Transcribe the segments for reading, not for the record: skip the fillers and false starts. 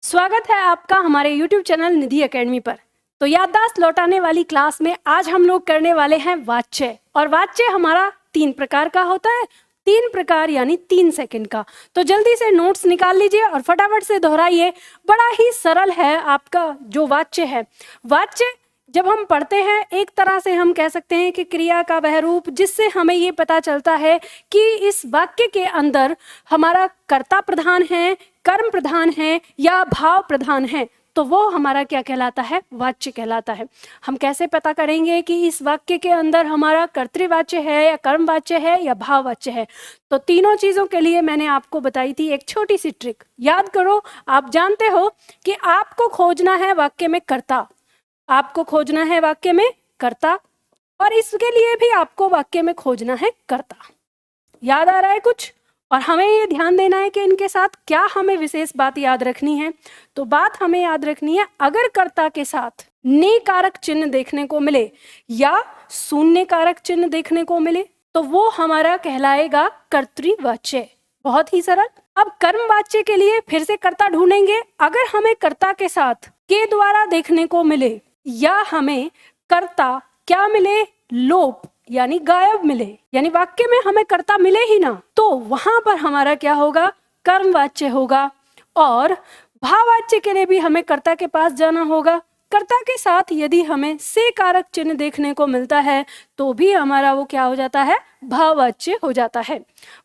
स्वागत है आपका हमारे YouTube चैनल निधि एकेडमी पर। तो याददाश्त लौटाने वाली क्लास में आज हम लोग करने वाले हैं वाच्य। और वाच्य हमारा 3 प्रकार का होता है, 3 प्रकार यानी 3 सेकंड का। तो जल्दी से नोट्स निकाल लीजिए और फटाफट से दोहराइए। बड़ा ही सरल है आपका जो वाच्य है। वाच्य जब हम पढ़ते हैं एक तरह से हम कह सकते हैं कि क्रिया का वह रूप जिससे हमें ये पता चलता है कि इस वाक्य के अंदर हमारा कर्ता प्रधान है, कर्म प्रधान है या भाव प्रधान है, तो वो हमारा क्या कहलाता है? वाच्य कहलाता है। हम कैसे पता करेंगे कि इस वाक्य के अंदर हमारा कर्तृवाच्य है या कर्मवाच्य है या भाववाच्य है? तो तीनों चीजों के लिए मैंने आपको बताई थी एक छोटी सी ट्रिक। याद करो, आप जानते हो कि आपको खोजना है वाक्य में कर्ता, आपको खोजना है वाक्य में कर्ता, और इसके लिए भी आपको वाक्य में खोजना है कर्ता। याद आ रहा है कुछ? और हमें ये ध्यान देना है कि इनके साथ क्या हमें विशेष बात याद रखनी है। तो बात हमें याद रखनी है, अगर कर्ता के साथ ने कारक चिन्ह देखने को मिले या शून्य कारक चिन्ह देखने को मिले तो वो हमारा कहलाएगा कर्तृवाच्य। बहुत ही सरल। अब कर्मवाच्य के लिए फिर से कर्ता ढूंढेंगे। अगर हमें कर्ता के साथ के द्वारा देखने को मिले या हमें कर्ता क्या मिले? लोप यानी गायब मिले, यानी वाक्य में हमें कर्ता मिले ही ना, तो वहां पर हमारा क्या होगा? कर्मवाच्य होगा। और भाववाच्य के लिए भी हमें कर्ता के पास जाना होगा। कर्ता के साथ यदि हमें से कारक चिन्ह देखने को मिलता है तो भी हमारा वो क्या हो जाता है? भाववाच्य हो जाता है।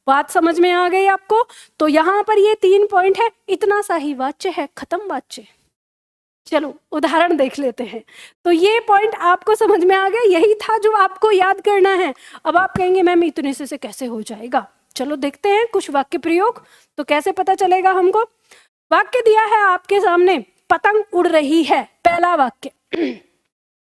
बात समझ में आ गई आपको? तो यहाँ पर ये 3 पॉइंट है, इतना सा ही वाच्य है, खत्म वाच्य। चलो उदाहरण देख लेते हैं। तो ये पॉइंट आपको समझ में आ गया, यही था जो आपको याद करना है। अब आप कहेंगे मैम इतने से कैसे हो जाएगा? चलो देखते हैं कुछ वाक्य प्रयोग। तो कैसे पता चलेगा हमको? वाक्य दिया है आपके सामने, पतंग उड़ रही है, पहला वाक्य।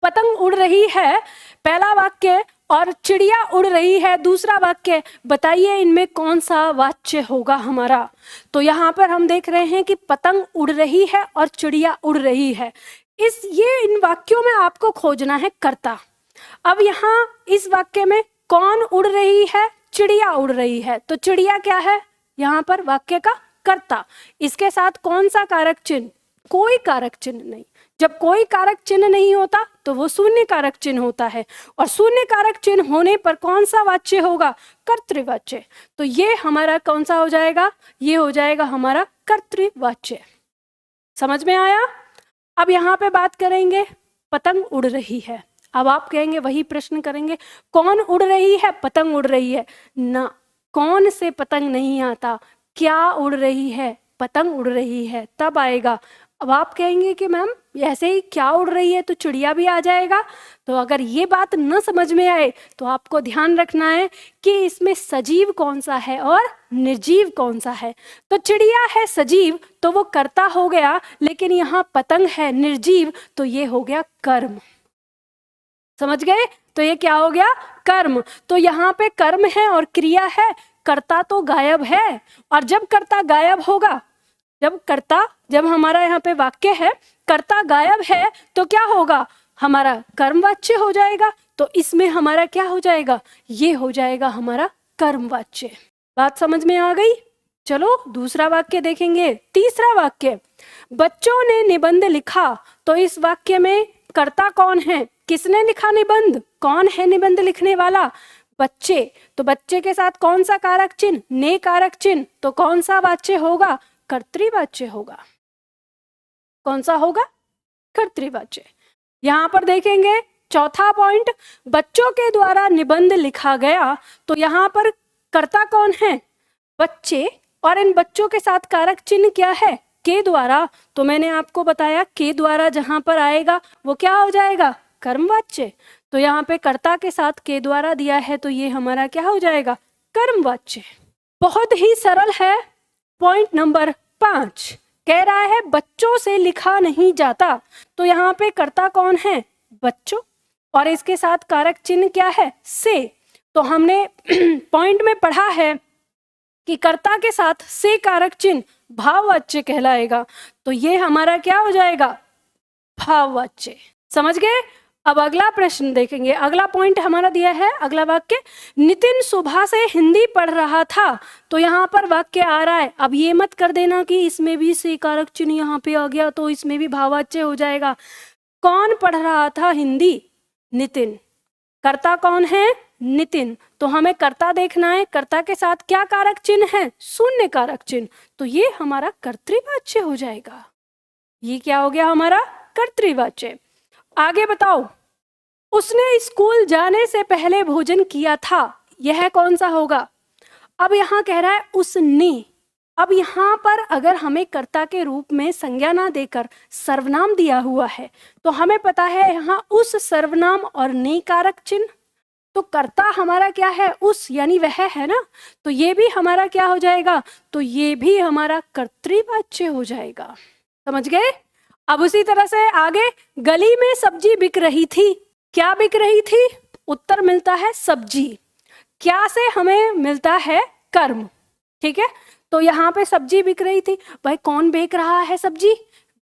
पतंग उड़ रही है पहला वाक्य और चिड़िया उड़ रही है दूसरा वाक्य। बताइए इनमें कौन सा वाच्य होगा हमारा? तो यहाँ पर हम देख रहे हैं कि पतंग उड़ रही है और चिड़िया उड़ रही है। इन वाक्यों में आपको खोजना है कर्ता। अब यहाँ इस वाक्य में कौन उड़ रही है? चिड़िया उड़ रही है। तो चिड़िया क्या है यहाँ पर? वाक्य का कर्ता। इसके साथ कौन सा कारक चिन्ह? कोई कारक चिन्ह नहीं। जब कोई कारक चिन्ह नहीं होता तो वो शून्य कारक चिन्ह होता है, और शून्य कारक चिन्ह होने पर कौन सा वाच्य होगा? कर्तृवाच्य। तो ये हमारा कौन सा हो जाएगा? ये हो जाएगा हमारा कर्तृवाच्य। समझ में आया? अब यहाँ पे बात करेंगे, पतंग उड़ रही है। अब आप कहेंगे, वही प्रश्न करेंगे, कौन उड़ रही है? पतंग उड़ रही है ना। कौन से पतंग नहीं आता, क्या उड़ रही है? पतंग उड़ रही है, तब आएगा। अब आप कहेंगे कि मैम ऐसे ही क्या उड़ रही है तो चिड़िया भी आ जाएगा। तो अगर ये बात न समझ में आए तो आपको ध्यान रखना है कि इसमें सजीव कौन सा है और निर्जीव कौन सा है। तो चिड़िया है सजीव तो वो कर्ता हो गया, लेकिन यहाँ पतंग है निर्जीव तो ये हो गया कर्म। समझ गए? तो ये क्या हो गया? कर्म। तो यहाँ पे कर्म है और क्रिया है, कर्ता तो गायब है। और जब कर्ता गायब होगा, जब हमारा यहाँ पे वाक्य है कर्ता गायब है तो क्या होगा? हमारा कर्मवाच्य हो जाएगा। तो इसमें हमारा क्या हो जाएगा? ये हो जाएगा हमारा कर्मवाच्य। बात समझ में आ गई? चलो दूसरा वाक्य देखेंगे। तीसरा वाक्य, बच्चों ने निबंध लिखा। तो इस वाक्य में कर्ता कौन है? किसने लिखा निबंध? कौन है निबंध लिखने वाला? बच्चे। तो बच्चे के साथ कौन सा कारक चिन्ह? ने कारक चिन्ह। तो कौन सा वाच्य होगा? कर्तृवाच्य होगा। कौन सा होगा? कर्तृवाच्य। यहाँ पर देखेंगे चौथा पॉइंट, बच्चों के द्वारा निबंध लिखा गया। तो यहाँ पर कर्ता कौन है? बच्चे। और इन बच्चों के साथ कारक चिन्ह क्या है? के द्वारा। तो मैंने आपको बताया के द्वारा जहां पर आएगा वो क्या हो जाएगा? कर्मवाच्य। तो यहाँ पे कर्ता के साथ के द्वारा दिया है तो ये हमारा क्या हो जाएगा? कर्मवाच्य। बहुत ही सरल है। पॉइंट नंबर 5 कह रहा है बच्चों से लिखा नहीं जाता। तो यहाँ पे कर्ता कौन है? बच्चों। और इसके साथ कारक चिन्ह क्या है? से। तो हमने पॉइंट में पढ़ा है कि कर्ता के साथ से कारक चिन्ह भाववाच्य कहलाएगा। तो ये हमारा क्या हो जाएगा? भाववाच्य। समझ गए? अब अगला प्रश्न देखेंगे, अगला पॉइंट हमारा दिया है, अगला वाक्य, नितिन सुबह से हिंदी पढ़ रहा था। तो यहाँ पर वाक्य आ रहा है। अब ये मत कर देना कि इसमें भी से कारक चिन्ह यहाँ पे आ गया तो इसमें भी भाववाच्य हो जाएगा। कौन पढ़ रहा था हिंदी? नितिन। कर्ता कौन है? नितिन। तो हमें कर्ता देखना है, कर्ता के साथ क्या कारक चिन्ह है? शून्य कारक चिन्ह। तो ये हमारा कर्तृवाच्य हो जाएगा। ये क्या हो गया हमारा? कर्तृवाच्य। आगे बताओ, उसने स्कूल जाने से पहले भोजन किया था। यह कौन सा होगा? अब यहाँ कह रहा है उसने। अब यहाँ पर अगर हमें कर्ता के रूप में संज्ञा ना देकर सर्वनाम दिया हुआ है तो हमें पता है यहाँ उस सर्वनाम और ने कारक चिन्ह। तो कर्ता हमारा क्या है? उस, यानी वह है ना। तो ये भी हमारा क्या हो जाएगा? तो ये भी हमारा कर्तृवाच्य हो जाएगा। समझ गए? अब उसी तरह से आगे, गली में सब्जी बिक रही थी। क्या बिक रही थी? उत्तर मिलता है सब्जी। क्या से हमें मिलता है? कर्म। ठीक है, तो यहाँ पे सब्जी बिक रही थी। भाई कौन बेच रहा है सब्जी?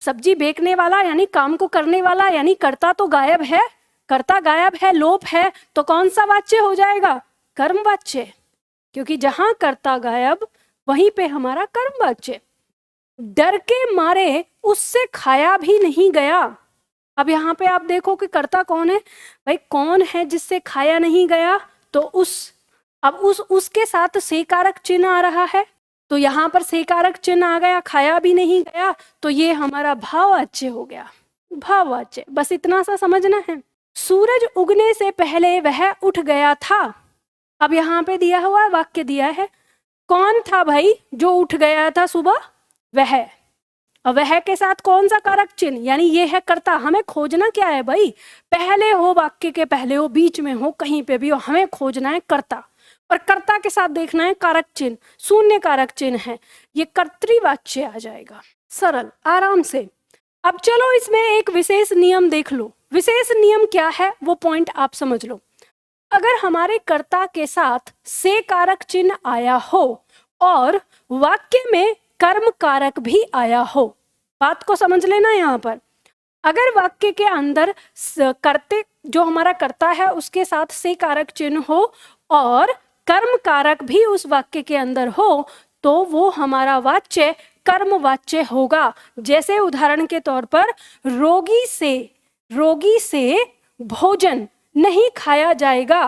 सब्जी बेचने वाला यानी काम को करने वाला, यानी कर्ता तो गायब है। कर्ता गायब है, लोप है, तो कौन सा वाच्य हो जाएगा? कर्मवाच्य। क्योंकि जहां कर्ता गायब वहीं पे हमारा कर्मवाच्य। डर के मारे उससे खाया भी नहीं गया। अब यहाँ पे आप देखो कि कर्ता कौन है? भाई कौन है जिससे खाया नहीं गया? तो उस। अब उसके साथ से कारक चिन्ह आ रहा है, तो यहाँ पर से कारक चिन्ह आ गया, खाया भी नहीं गया, तो ये हमारा भाववाच्य हो गया। भाववाच्य, बस इतना सा समझना है। सूरज उगने से पहले वह उठ गया था। अब यहाँ पे दिया हुआ वाक्य दिया है, कौन था भाई जो उठ गया था सुबह? वह। और वह के साथ कौन सा कारक चिन्ह? यानी ये है कर्ता। हमें खोजना क्या है भाई? पहले हो, वाक्य के पहले हो, बीच में हो, कहीं पे भी हो, हमें खोजना है कर्ता। और कर्ता के साथ देखना है कारक चिन्ह, शून्य कारक चिन्ह है, ये कर्तृवाच्य आ जाएगा। सरल, आराम से। अब चलो इसमें एक विशेष नियम देख लो। विशेष नियम क्या है वो पॉइंट आप समझ लो। अगर हमारे कर्ता के साथ से कारक चिन्ह आया हो और वाक्य में कर्म कारक भी आया हो, बात को समझ लेना यहाँ पर। अगर वाक्य के अंदर कर्ते जो हमारा कर्ता है उसके साथ से कारक चिन्ह हो और कर्म कारक भी उस वाक्य के अंदर हो तो वो हमारा वाच्य कर्म वाच्य होगा। जैसे उदाहरण के तौर पर, रोगी से भोजन नहीं खाया जाएगा।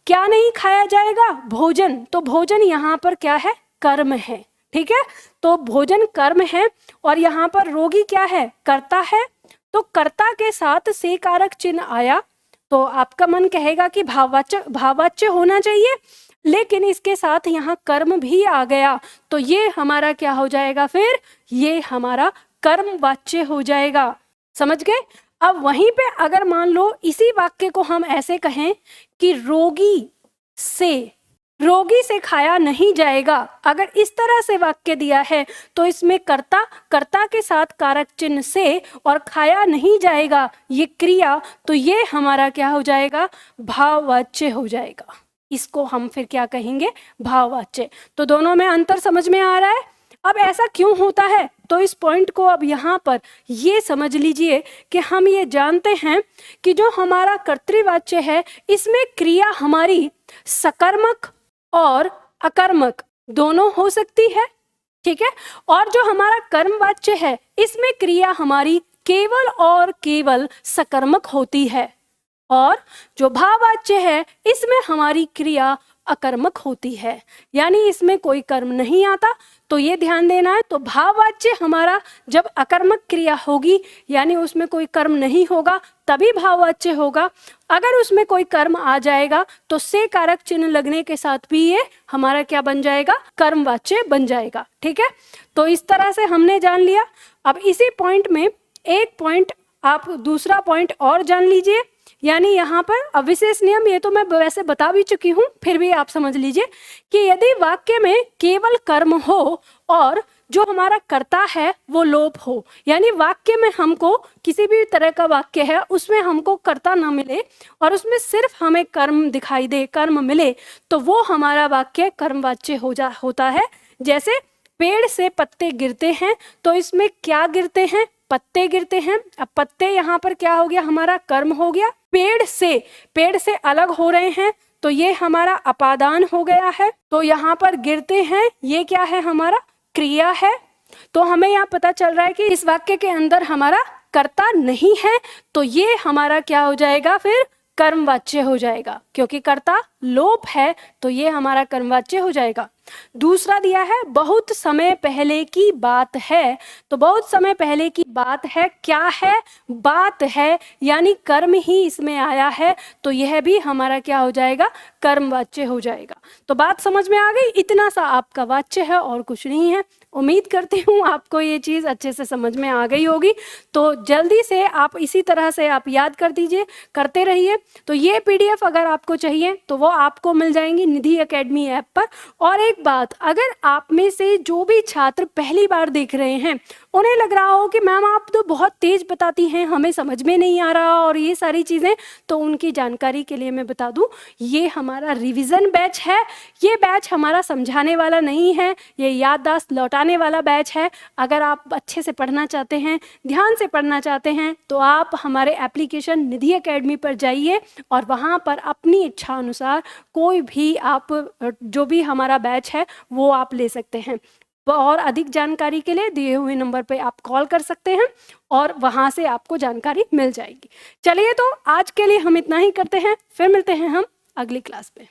क्या नहीं खाया जाएगा? भोजन। तो भोजन यहाँ पर क्या है? कर्म है। ठीक है, तो भोजन कर्म है और यहाँ पर रोगी क्या है? कर्ता है। तो कर्ता के साथ से कारक चिन्ह आया तो आपका मन कहेगा कि भाववाच्य होना चाहिए, लेकिन इसके साथ यहाँ कर्म भी आ गया तो ये हमारा क्या हो जाएगा? फिर ये हमारा कर्मवाच्य हो जाएगा। समझ गए? अब वहीं पे अगर मान लो इसी वाक्य को हम ऐसे कहें कि रोगी से खाया नहीं जाएगा, अगर इस तरह से वाक्य दिया है तो इसमें कर्ता के साथ कारक चिन्ह से और खाया नहीं जाएगा ये क्रिया, तो ये हमारा क्या हो जाएगा? भाववाच्य हो जाएगा। इसको हम फिर क्या कहेंगे? भाववाच्य। तो दोनों में अंतर समझ में आ रहा है? अब ऐसा क्यों होता है? तो इस पॉइंट को अब यहाँ पर ये समझ लीजिए कि हम ये जानते हैं कि जो हमारा कर्तृवाच्य है इसमें क्रिया हमारी सकर्मक और अकर्मक दोनों हो सकती है। ठीक है, और जो हमारा कर्मवाच्य है इसमें क्रिया हमारी केवल और केवल सकर्मक होती है और जो भाववाच्य है इसमें हमारी क्रिया अकर्मक होती है, यानी इसमें कोई कर्म नहीं आता। तो ये ध्यान देना है। तो भाववाच्य हमारा जब अकर्मक क्रिया होगी यानी उसमें कोई कर्म नहीं होगा तभी भाववाच्य होगा। अगर उसमें कोई कर्म आ जाएगा तो से कारक चिन्ह लगने के साथ भी ये हमारा क्या बन जाएगा? कर्मवाच्य बन जाएगा। ठीक है, तो इस तरह से हमने जान लिया। अब इसी पॉइंट में एक पॉइंट आप दूसरा पॉइंट और जान लीजिए, यानी यहाँ पर अविशेष नियम, ये तो मैं वैसे बता भी चुकी हूँ, फिर भी आप समझ लीजिए कि यदि वाक्य में केवल कर्म हो और जो हमारा कर्ता है वो लोप हो, यानी वाक्य में हमको किसी भी तरह का वाक्य है उसमें हमको कर्ता ना मिले और उसमें सिर्फ हमें कर्म दिखाई दे, कर्म मिले, तो वो हमारा वाक्य कर्मवाच्य होता है। जैसे पेड़ से पत्ते गिरते हैं तो इसमें क्या गिरते हैं? पत्ते गिरते हैं। अब पत्ते यहाँ पर क्या हो गया? हमारा कर्म हो गया। पेड़ से अलग हो रहे हैं, तो ये हमारा अपादान हो गया है। तो यहाँ पर गिरते हैं, ये क्या है, हमारा क्रिया है। तो हमें यहाँ पता चल रहा है कि इस वाक्य के अंदर हमारा कर्ता नहीं है, तो ये हमारा क्या हो जाएगा, फिर कर्मवाच्य हो जाएगा, क्योंकि कर्ता लोप है तो ये हमारा कर्मवाच्य हो जाएगा। दूसरा दिया है बहुत समय पहले की बात है, तो बहुत समय पहले की बात है, क्या है, बात है, यानी कर्म ही इसमें आया है, तो यह भी हमारा क्या हो जाएगा, कर्मवाच्य हो जाएगा। तो बात समझ में आ गई, इतना सा आपका वाच्य है और कुछ नहीं है। उम्मीद करती हूँ आपको ये चीज़ अच्छे से समझ में आ गई होगी। तो जल्दी से आप इसी तरह से आप याद कर दीजिए, करते रहिए। तो ये पीडीएफ अगर आपको चाहिए तो वो आपको मिल जाएंगी निधि एकेडमी ऐप पर। और एक बात, अगर आप में से जो भी छात्र पहली बार देख रहे हैं, उन्हें लग रहा हो कि मैम आप तो बहुत तेज बताती हैं, हमें समझ में नहीं आ रहा और ये सारी चीज़ें, तो उनकी जानकारी के लिए मैं बता दूं, ये हमारा रिवीजन बैच है। ये बैच हमारा समझाने वाला नहीं है, ये याददाश्त लौटाने वाला बैच है। अगर आप अच्छे से पढ़ना चाहते हैं, ध्यान से पढ़ना चाहते हैं, तो आप हमारे एप्लीकेशन निधि एकेडमी पर जाइए और वहाँ पर अपनी इच्छा अनुसार कोई भी आप जो भी हमारा बैच है वो आप ले सकते हैं। और अधिक जानकारी के लिए दिए हुए नंबर पे आप कॉल कर सकते हैं और वहाँ से आपको जानकारी मिल जाएगी। चलिए, तो आज के लिए हम इतना ही करते हैं, फिर मिलते हैं हम अगली क्लास में।